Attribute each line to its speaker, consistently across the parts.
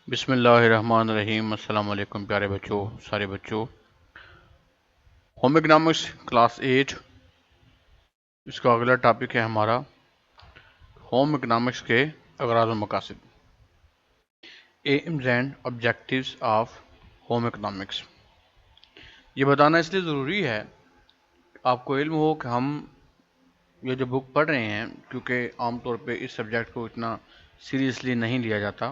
Speaker 1: بسم اللہ الرحمن الرحیم۔ السلام علیکم پیارے بچوں، سارے بچوں۔ ہوم اکنامکس کلاس 8، اس کا اگلا ٹاپک ہے ہمارا ہوم اکنامکس کے اغراض و مقاصد، aims and objectives of home economics. یہ بتانا اس لیے ضروری ہے آپ کو علم ہو کہ ہم یہ جو بک پڑھ رہے ہیں، کیونکہ عام طور پہ اس سبجیکٹ کو اتنا سیریسلی نہیں لیا جاتا،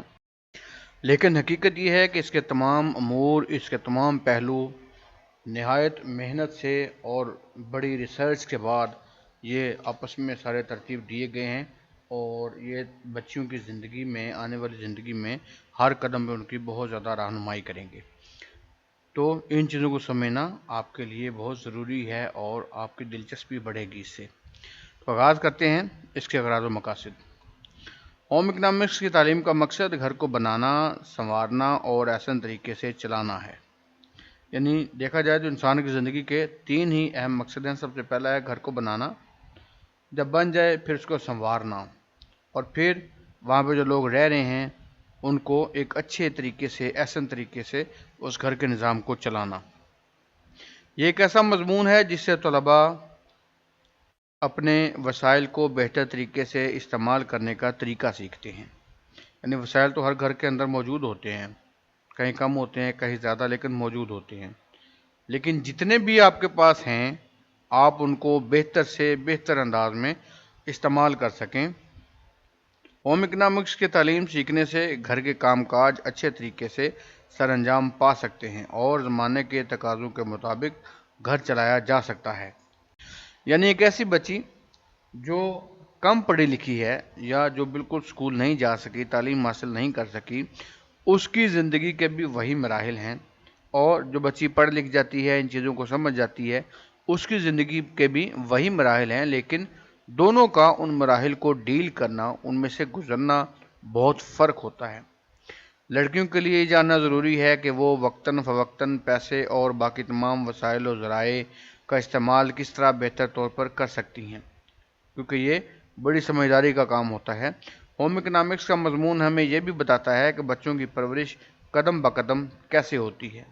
Speaker 1: لیکن حقیقت یہ ہے کہ اس کے تمام امور، اس کے تمام پہلو نہایت محنت سے اور بڑی ریسرچ کے بعد یہ آپس میں سارے ترتیب دیے گئے ہیں، اور یہ بچیوں کی زندگی میں، آنے والی زندگی میں ہر قدم پہ ان کی بہت زیادہ رہنمائی کریں گے۔ تو ان چیزوں کو سمجھنا آپ کے لیے بہت ضروری ہے اور آپ کی دلچسپی بڑھے گی اس سے۔ تو آغاز کرتے ہیں اس کے اغراض و مقاصد۔ ہوم اکنامکس کی تعلیم کا مقصد گھر کو بنانا، سنوارنا اور احسن طریقے سے چلانا ہے۔ یعنی دیکھا جائے تو انسان کی زندگی کے 3 ہی اہم مقصد ہیں۔ سب سے پہلا ہے گھر کو بنانا، جب بن جائے پھر اس کو سنوارنا، اور پھر وہاں پہ جو لوگ رہ رہے ہیں ان کو ایک اچھے طریقے سے، احسن طریقے سے اس گھر کے نظام کو چلانا۔ یہ ایک ایسا مضمون ہے جس سے طلباء اپنے وسائل کو بہتر طریقے سے استعمال کرنے کا طریقہ سیکھتے ہیں۔ یعنی وسائل تو ہر گھر کے اندر موجود ہوتے ہیں، کہیں کم ہوتے ہیں کہیں زیادہ، لیکن موجود ہوتے ہیں۔ لیکن جتنے بھی آپ کے پاس ہیں آپ ان کو بہتر سے بہتر انداز میں استعمال کر سکیں۔ ہوم اکنامکس کی تعلیم سیکھنے سے گھر کے کام کاج اچھے طریقے سے سر انجام پا سکتے ہیں اور زمانے کے تقاضوں کے مطابق گھر چلایا جا سکتا ہے۔ یعنی ایک ایسی بچی جو کم پڑھی لکھی ہے یا جو بالکل اسکول نہیں جا سکی، تعلیم حاصل نہیں کر سکی، اس کی زندگی کے بھی وہی مراحل ہیں، اور جو بچی پڑھ لکھ جاتی ہے، ان چیزوں کو سمجھ جاتی ہے، اس کی زندگی کے بھی وہی مراحل ہیں، لیکن دونوں کا ان مراحل کو ڈیل کرنا، ان میں سے گزرنا بہت فرق ہوتا ہے۔ لڑکیوں کے لیے یہ جاننا ضروری ہے کہ وہ وقتاً فوقتاً پیسے اور باقی تمام وسائل و ذرائع کا استعمال کس طرح بہتر طور پر کر سکتی ہیں، کیونکہ یہ بڑی سمجھداری کا کام ہوتا ہے۔ ہوم اکنامکس کا مضمون ہمیں یہ بھی بتاتا ہے کہ بچوں کی پرورش قدم بقدم کیسے ہوتی ہے۔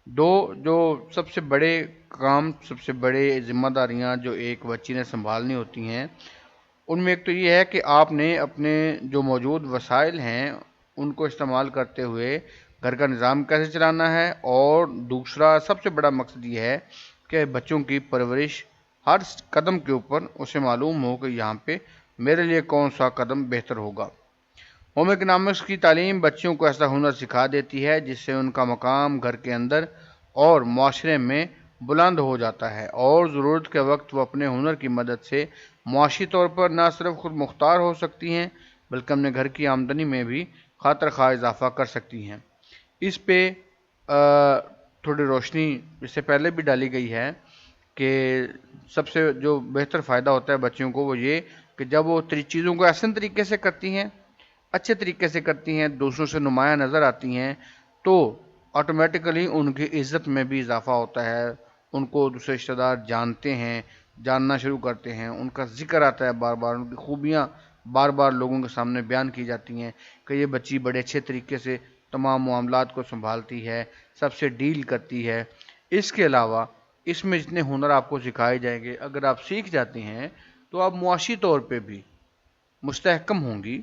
Speaker 1: جو سب سے بڑے کام، سب سے بڑے ذمہ داریاں جو ایک بچی نے سنبھالنی ہوتی ہیں، ان میں ایک تو یہ ہے کہ آپ نے اپنے جو موجود وسائل ہیں ان کو استعمال کرتے ہوئے گھر کا نظام کیسے چلانا ہے، اور دوسرا سب سے بڑا مقصد یہ ہے کہ بچوں کی پرورش ہر قدم کے اوپر اسے معلوم ہو کہ یہاں پہ میرے لیے کون سا قدم بہتر ہوگا۔ ہوم اکنامکس کی تعلیم بچوں کو ایسا ہنر سکھا دیتی ہے جس سے ان کا مقام گھر کے اندر اور معاشرے میں بلند ہو جاتا ہے، اور ضرورت کے وقت وہ اپنے ہنر کی مدد سے معاشی طور پر نہ صرف خود مختار ہو سکتی ہیں بلکہ اپنے گھر کی آمدنی میں بھی خاطر خواہ اضافہ کر سکتی ہیں۔ اس پہ تھوڑی روشنی اس سے پہلے بھی ڈالی گئی ہے کہ سب سے جو بہتر فائدہ ہوتا ہے بچیوں کو وہ یہ کہ جب وہ چیزوں کو احسن طریقے سے کرتی ہیں، اچھے طریقے سے کرتی ہیں، دوسروں سے نمایاں نظر آتی ہیں، تو آٹومیٹیکلی ان کی عزت میں بھی اضافہ ہوتا ہے۔ ان کو دوسرے رشتہ دار جانتے ہیں، جاننا شروع کرتے ہیں، ان کا ذکر آتا ہے بار بار، ان کی خوبیاں بار بار لوگوں کے سامنے بیان کی جاتی ہیں کہ یہ بچی بڑے اچھے طریقے سے تمام معاملات کو سنبھالتی ہے، سب سے ڈیل کرتی ہے۔ اس کے علاوہ اس میں جتنے ہنر آپ کو سکھائے جائیں گے، اگر آپ سیکھ جاتے ہیں تو آپ معاشی طور پہ بھی مستحکم ہوں گی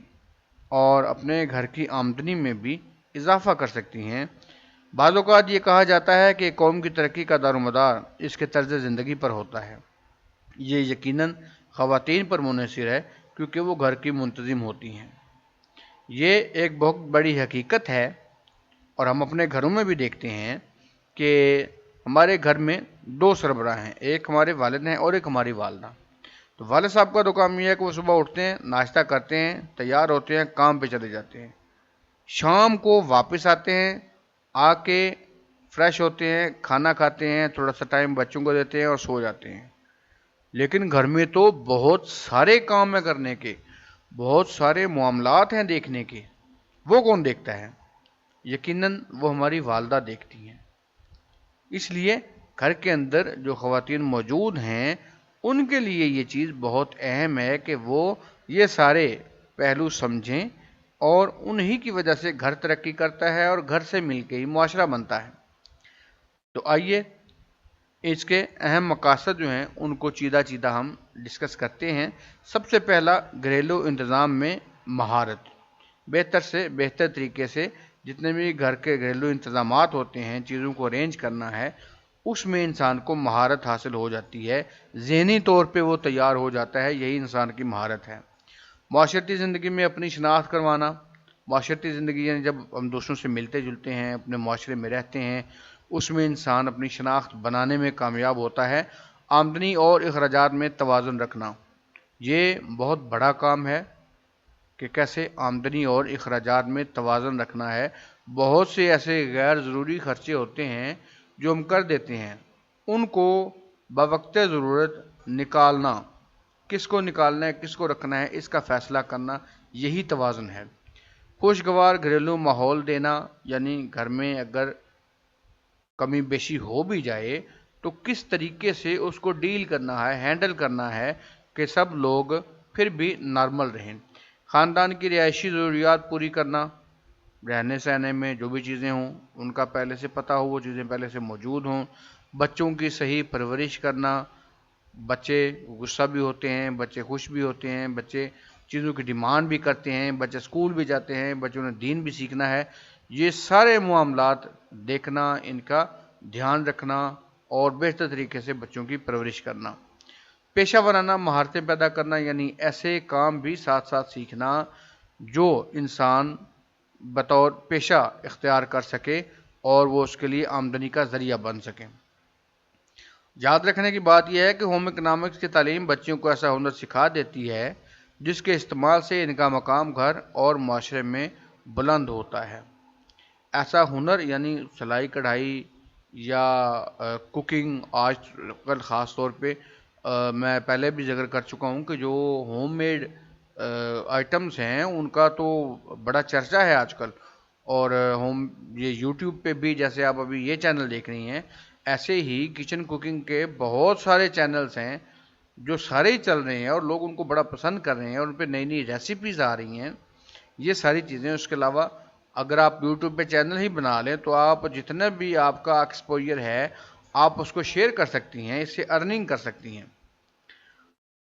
Speaker 1: اور اپنے گھر کی آمدنی میں بھی اضافہ کر سکتی ہیں۔ بعض اوقات یہ کہا جاتا ہے کہ قوم کی ترقی کا دار و مدار اس کے طرز زندگی پر ہوتا ہے۔ یہ یقیناً خواتین پر منحصر ہے کیونکہ وہ گھر کی منتظم ہوتی ہیں۔ یہ ایک بہت بڑی حقیقت ہے، اور ہم اپنے گھروں میں بھی دیکھتے ہیں کہ ہمارے گھر میں 2 سربراہ ہیں، ایک ہمارے والد ہیں اور ایک ہماری والدہ۔ تو والد صاحب کا تو کام یہ ہے کہ وہ صبح اٹھتے ہیں، ناشتہ کرتے ہیں، تیار ہوتے ہیں، کام پہ چلے جاتے ہیں، شام کو واپس آتے ہیں، آ کے فریش ہوتے ہیں، کھانا کھاتے ہیں، تھوڑا سا ٹائم بچوں کو دیتے ہیں اور سو جاتے ہیں۔ لیکن گھر میں تو بہت سارے کام ہیں کرنے کے، بہت سارے معاملات ہیں دیکھنے کے، وہ کون دیکھتا ہے؟ یقیناً وہ ہماری والدہ دیکھتی ہیں۔ اس لیے گھر کے اندر جو خواتین موجود ہیں ان کے لیے یہ چیز بہت اہم ہے کہ وہ یہ سارے پہلو سمجھیں اور انہی کی وجہ سے گھر ترقی کرتا ہے اور گھر سے مل کے ہی معاشرہ بنتا ہے۔ تو آئیے اس کے اہم مقاصد جو ہیں ان کو چیدہ چیدہ ہم ڈسکس کرتے ہیں۔ سب سے پہلا، گھریلو انتظام میں مہارت۔ بہتر سے بہتر طریقے سے جتنے بھی گھر کے گھریلو انتظامات ہوتے ہیں، چیزوں کو ارینج کرنا ہے، اس میں انسان کو مہارت حاصل ہو جاتی ہے، ذہنی طور پہ وہ تیار ہو جاتا ہے، یہی انسان کی مہارت ہے۔ معاشرتی زندگی میں اپنی شناخت کروانا۔ معاشرتی زندگی یعنی جب ہم دوسروں سے ملتے جلتے ہیں، اپنے معاشرے میں رہتے ہیں، اس میں انسان اپنی شناخت بنانے میں کامیاب ہوتا ہے۔ آمدنی اور اخراجات میں توازن رکھنا، یہ بہت بڑا کام ہے کہ کیسے آمدنی اور اخراجات میں توازن رکھنا ہے۔ بہت سے ایسے غیر ضروری خرچے ہوتے ہیں جو ہم کر دیتے ہیں، ان کو بوقت ضرورت نکالنا، کس کو نکالنا ہے کس کو رکھنا ہے اس کا فیصلہ کرنا، یہی توازن ہے۔ خوشگوار گھریلو ماحول دینا، یعنی گھر میں اگر کمی بیشی ہو بھی جائے تو کس طریقے سے اس کو ڈیل کرنا ہے، ہینڈل کرنا ہے کہ سب لوگ پھر بھی نارمل رہیں۔ خاندان کی رہائشی ضروریات پوری کرنا، رہنے سہنے میں جو بھی چیزیں ہوں ان کا پہلے سے پتہ ہو، وہ چیزیں پہلے سے موجود ہوں۔ بچوں کی صحیح پرورش کرنا، بچے غصہ بھی ہوتے ہیں، بچے خوش بھی ہوتے ہیں، بچے چیزوں کی ڈیمانڈ بھی کرتے ہیں، بچے اسکول بھی جاتے ہیں، بچوں نے دین بھی سیکھنا ہے، یہ سارے معاملات دیکھنا، ان کا دھیان رکھنا اور بہتر طریقے سے بچوں کی پرورش کرنا۔ پیشہ ورانہ مہارتیں پیدا کرنا، یعنی ایسے کام بھی ساتھ ساتھ سیکھنا جو انسان بطور پیشہ اختیار کر سکے اور وہ اس کے لیے آمدنی کا ذریعہ بن سکے۔ یاد رکھنے کی بات یہ ہے کہ ہوم اکنامکس کی تعلیم بچوں کو ایسا ہنر سکھا دیتی ہے جس کے استعمال سے ان کا مقام گھر اور معاشرے میں بلند ہوتا ہے۔ ایسا ہنر یعنی سلائی کڑھائی یا کوکنگ، آج کل خاص طور پہ میں پہلے بھی ذکر کر چکا ہوں کہ جو ہوم میڈ آئٹمس ہیں ان کا تو بڑا چرچا ہے آج کل، اور یہ یوٹیوب پہ بھی، جیسے آپ ابھی یہ چینل دیکھ رہی ہیں، ایسے ہی کچن کوکنگ کے بہت سارے چینلز ہیں جو سارے ہی چل رہے ہیں اور لوگ ان کو بڑا پسند کر رہے ہیں اور ان پہ نئی نئی ریسیپیز آ رہی ہیں، یہ ساری چیزیں۔ اس کے علاوہ اگر آپ یوٹیوب پہ چینل ہی بنا لیں تو آپ جتنا بھی آپ کا ایکسپوجر ہے آپ اس کو شیئر کر سکتی ہیں، اس سے ارننگ کر سکتی ہیں۔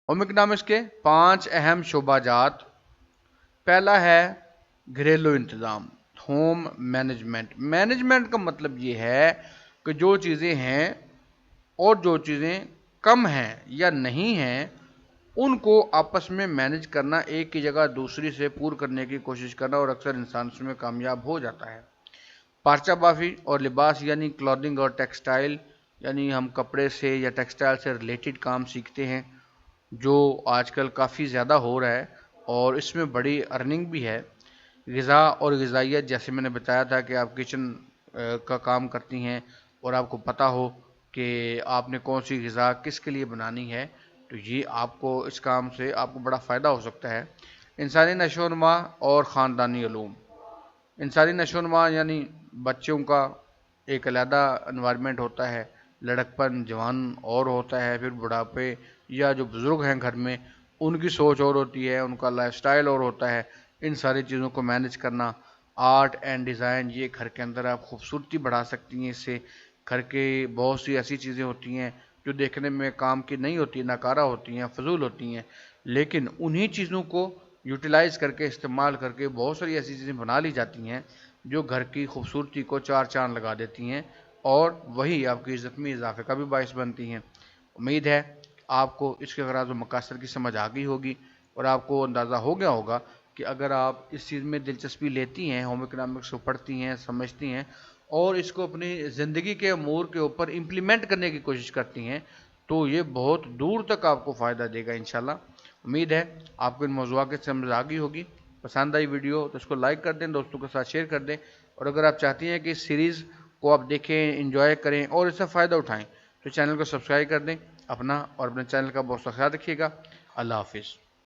Speaker 1: ہوم اکنامکس کے 5 اہم شعبہ جات۔ پہلا ہے گھریلو انتظام، ہوم مینجمنٹ۔ مینجمنٹ کا مطلب یہ ہے کہ جو چیزیں ہیں اور جو چیزیں کم ہیں یا نہیں ہیں ان کو آپس میں مینج کرنا، ایک کی جگہ دوسری سے پور کرنے کی کوشش کرنا، اور اکثر انسان اس میں کامیاب ہو جاتا ہے۔ پارچہ بافی اور لباس یعنی کلودنگ اور ٹیکسٹائل، یعنی ہم کپڑے سے یا ٹیکسٹائل سے ریلیٹڈ کام سیکھتے ہیں جو آج کل کافی زیادہ ہو رہا ہے اور اس میں بڑی ارننگ بھی ہے۔ غذا اور غذائیت، جیسے میں نے بتایا تھا کہ آپ کچن کا کام کرتی ہیں اور آپ کو پتہ ہو کہ آپ نے کون سی غذا کس کے لیے بنانی ہے، تو یہ آپ کو اس کام سے آپ کو بڑا فائدہ ہو سکتا ہے۔ انسانی نشو و نما اور خاندانی علوم۔ انسانی نشو و نما یعنی بچوں کا ایک علیحدہ انوائرمنٹ ہوتا ہے، لڑکپن جوان اور ہوتا ہے، پھر بڑھاپے یا جو بزرگ ہیں گھر میں ان کی سوچ اور ہوتی ہے، ان کا لائف سٹائل اور ہوتا ہے۔ ان ساری چیزوں کو مینج کرنا، آرٹ اینڈ ڈیزائن، یہ گھر کے اندر آپ خوبصورتی بڑھا سکتی ہیں اس سے۔ گھر کے بہت سی ایسی چیزیں ہوتی ہیں جو دیکھنے میں کام کی نہیں ہوتی، ناکارہ ہوتی ہیں، فضول ہوتی ہیں، لیکن انہی چیزوں کو یوٹیلائز کر کے، استعمال کر کے بہت ساری ایسی چیزیں بنا لی جاتی ہیں جو گھر کی خوبصورتی کو 4 چاند لگا دیتی ہیں اور وہی آپ کی عزت میں اضافے کا بھی باعث بنتی ہیں۔ امید ہے آپ کو اس کے غرض و مقاصد کی سمجھ آ گئی ہوگی اور آپ کو اندازہ ہو گیا ہوگا کہ اگر آپ اس چیز میں دلچسپی لیتی ہیں، ہوم اکنامکس کو پڑھتی ہیں، سمجھتی ہیں اور اس کو اپنی زندگی کے امور کے اوپر امپلیمنٹ کرنے کی کوشش کرتی ہیں تو یہ بہت دور تک آپ کو فائدہ دے گا انشاءاللہ۔ امید ہے آپ کو ان موضوعات کی سمجھ آ گئی ہوگی۔ پسند آئی ویڈیو تو اس کو لائک کر دیں، دوستوں کے ساتھ شیئر کر دیں، اور اگر آپ چاہتی ہیں کہ اس سیریز کو آپ دیکھیں، انجوائے کریں اور اس سے فائدہ اٹھائیں تو چینل کو سبسکرائب کر دیں۔ اپنا اور اپنے چینل کا بہت سا خیال رکھیے گا۔ اللہ حافظ۔